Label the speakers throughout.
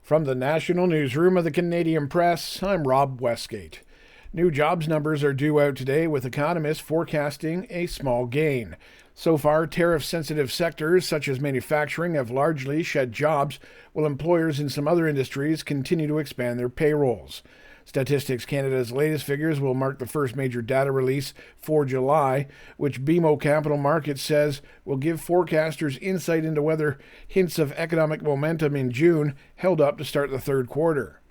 Speaker 1: From the National Newsroom of the Canadian Press, I'm Rob Westgate. New jobs numbers are due out today, with economists forecasting a small gain. So far, tariff-sensitive sectors such as manufacturing have largely shed jobs, while employers in some other industries continue to expand their payrolls. Statistics Canada's latest figures will mark the first major data release for July, which BMO Capital Markets says will give forecasters insight into whether hints of economic momentum in June held up to start the third quarter.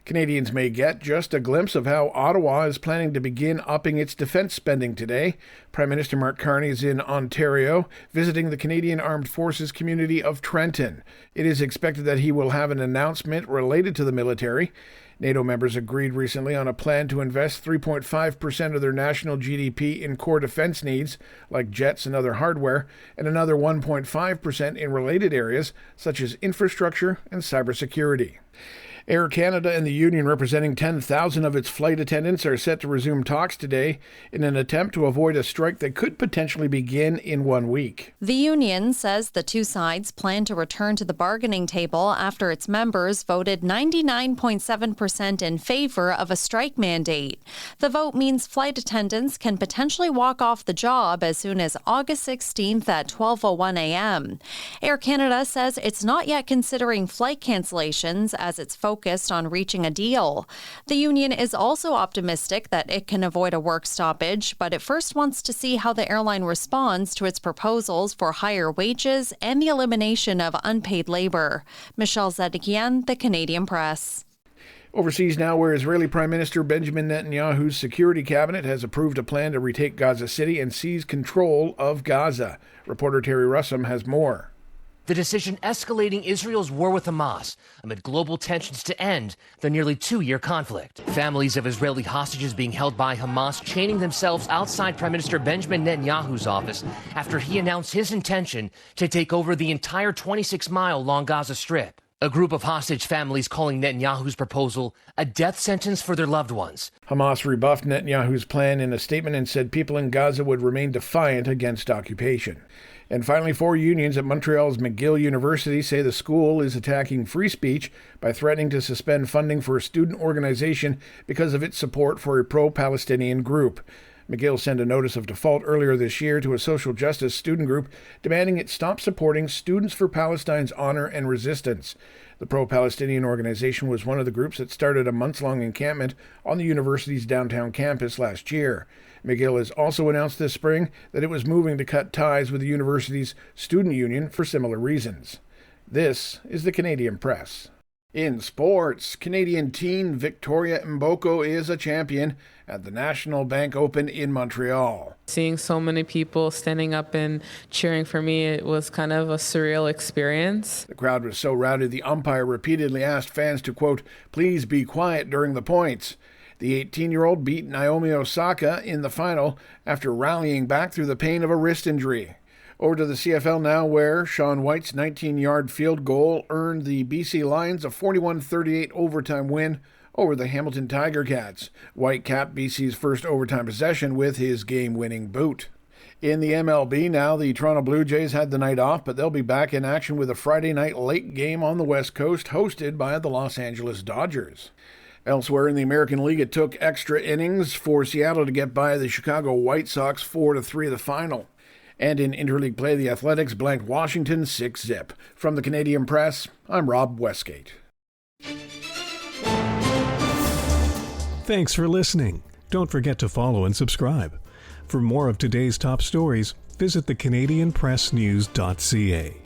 Speaker 1: Canadians may get just a glimpse of how Ottawa is planning to begin upping its defence spending today. Prime Minister Mark Carney is in Ontario, visiting the Canadian Armed Forces community of Trenton. It is expected that he will have an announcement related to the military. NATO members agreed recently on a plan to invest 3.5% of their national GDP in core defense needs, like jets and other hardware, and another 1.5% in related areas, such as infrastructure and cybersecurity. Air Canada and the union representing 10,000 of its flight attendants are set to resume talks today in an attempt to avoid a strike that could potentially begin in 1 week.
Speaker 2: The union says the two sides plan to return to the bargaining table after its members voted 99.7% in favor of a strike mandate. The vote means flight attendants can potentially walk off the job as soon as August 16th at 12:01 a.m. Air Canada says it's not yet considering flight cancellations as it's focused on reaching a deal. The union is also optimistic that it can avoid a work stoppage, but it first wants to see how the airline responds to its proposals for higher wages and the elimination of unpaid labor. Michelle Zedekian, The Canadian Press.
Speaker 1: Overseas now, where Israeli Prime Minister Benjamin Netanyahu's security cabinet has approved a plan to retake Gaza City and seize control of Gaza. Reporter Terry Russum has more.
Speaker 3: The decision escalating Israel's war with Hamas amid global tensions to end the nearly 2-year conflict. Families of Israeli hostages being held by Hamas chaining themselves outside Prime Minister Benjamin Netanyahu's office after he announced his intention to take over the entire 26-mile-long Gaza Strip. A group of hostage families calling Netanyahu's proposal a death sentence for their loved ones.
Speaker 1: Hamas rebuffed Netanyahu's plan in a statement and said people in Gaza would remain defiant against occupation. And finally, 4 unions at Montreal's McGill University say the school is attacking free speech by threatening to suspend funding for a student organization because of its support for a pro-Palestinian group. McGill sent a notice of default earlier this year to a social justice student group demanding it stop supporting Students for Palestine's Honor and Resistance. The pro-Palestinian organization was one of the groups that started a months-long encampment on the university's downtown campus last year. McGill has also announced this spring that it was moving to cut ties with the university's student union for similar reasons. This is the Canadian Press. In sports, Canadian teen Victoria Mboko is a champion at the National Bank Open in Montreal.
Speaker 4: Seeing so many people standing up and cheering for me, it was kind of a surreal experience.
Speaker 1: The crowd was so rowdy the umpire repeatedly asked fans to, quote, please be quiet during the points. The 18-year-old beat Naomi Osaka in the final after rallying back through the pain of a wrist injury. Over to the CFL now, where Sean White's 19-yard field goal earned the BC Lions a 41-38 overtime win over the Hamilton Tiger Cats. White capped BC's first overtime possession with his game-winning boot. In the MLB now, the Toronto Blue Jays had the night off, but they'll be back in action with a Friday night late game on the West Coast hosted by the Los Angeles Dodgers. Elsewhere in the American League, it took extra innings for Seattle to get by the Chicago White Sox 4-3 the final. And in interleague play, the Athletics blanked Washington 6-0. From the Canadian Press, I'm Rob Westgate.
Speaker 5: Thanks for listening. Don't forget to follow and subscribe. For more of today's top stories, visit thecanadianpressnews.ca.